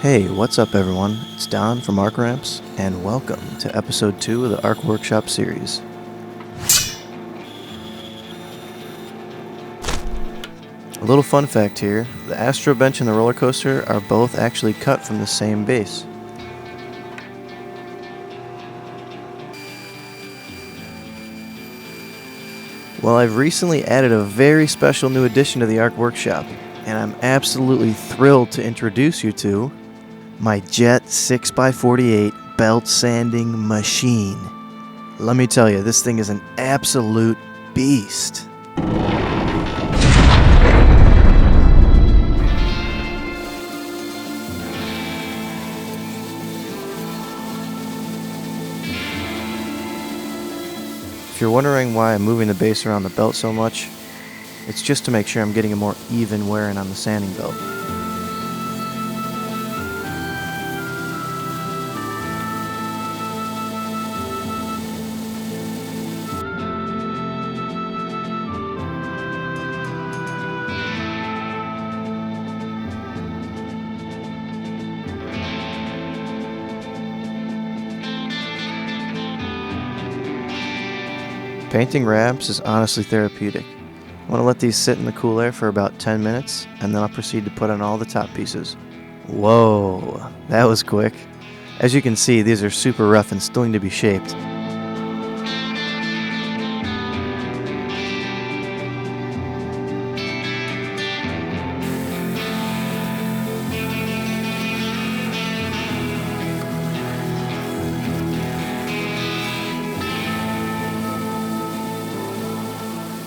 Hey, what's up everyone? It's Don from Ark Ramps, and welcome to episode 2 of the Ark Workshop series. A little fun fact here, the Astro Bench and the roller coaster are both actually cut from the same base. Well, I've recently added a very special new addition to the Ark Workshop, and I'm absolutely thrilled to introduce you to my Jet 6x48 belt sanding machine. Let me tell you, this thing is an absolute beast. If you're wondering why I'm moving the base around the belt so much, it's just to make sure I'm getting a more even wearing on the sanding belt. Painting ramps is honestly therapeutic. I want to let these sit in the cool air for about 10 minutes, and then I'll proceed to put on all the top pieces. Whoa, that was quick. As you can see, these are super rough and still need to be shaped.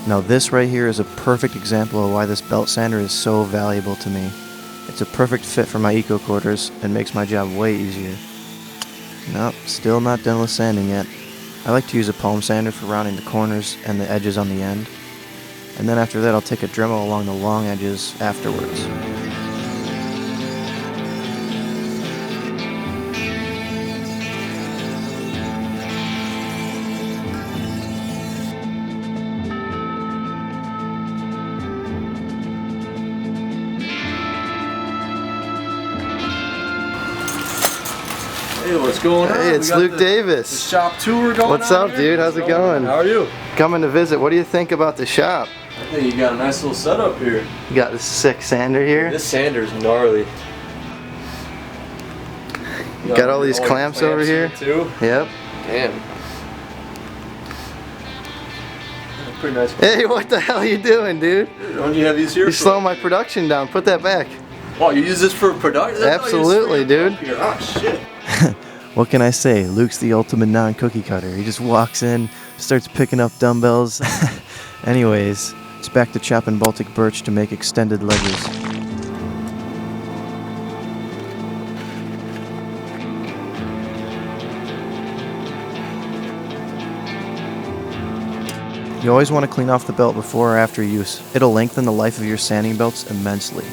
Now this right here is a perfect example of why this belt sander is so valuable to me. It's a perfect fit for my eco quarters and makes my job way easier. Nope, still not done with sanding yet. I like to use a palm sander for rounding the corners and the edges on the end. And then after that I'll take a Dremel along the long edges afterwards. Hey, what's going on? Hey, it's Luke Davis. The shop tour going on. What's up, here? dude? How's it going? How are you? Coming to visit. What do you think about the shop? I think you got a nice little setup here. You got this sick sander here. This sander's gnarly. You got all these clamps over here too. Yep. Damn. Pretty nice. Hey, what the hell are you doing, dude? Don't you have these here? You're slowing my production down. Put that back. Oh, you use this for production? Absolutely, dude. Oh, shit. What can I say? Luke's the ultimate non-cookie cutter. He just walks in, starts picking up dumbbells. Anyways, it's back to chopping Baltic birch to make extended ledges. You always want to clean off the belt before or after use. It'll lengthen the life of your sanding belts immensely.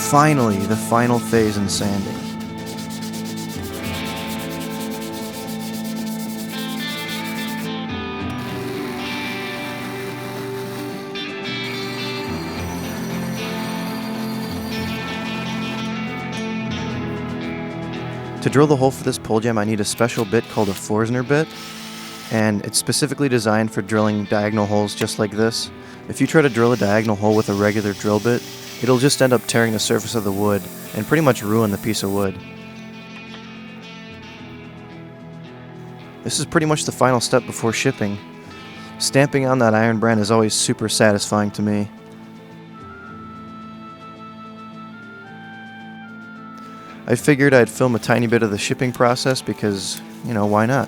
Finally, the final phase in sanding. To drill the hole for this pole jam, I need a special bit called a Forstner bit, and it's specifically designed for drilling diagonal holes just like this. If you try to drill a diagonal hole with a regular drill bit, it'll just end up tearing the surface of the wood and pretty much ruin the piece of wood. This is pretty much the final step before shipping. Stamping on that iron brand is always super satisfying to me. I figured I'd film a tiny bit of the shipping process because, you know, why not?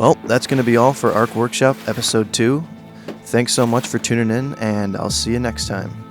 Well, that's going to be all for Ark Workshop Episode 2. Thanks so much for tuning in, and I'll see you next time.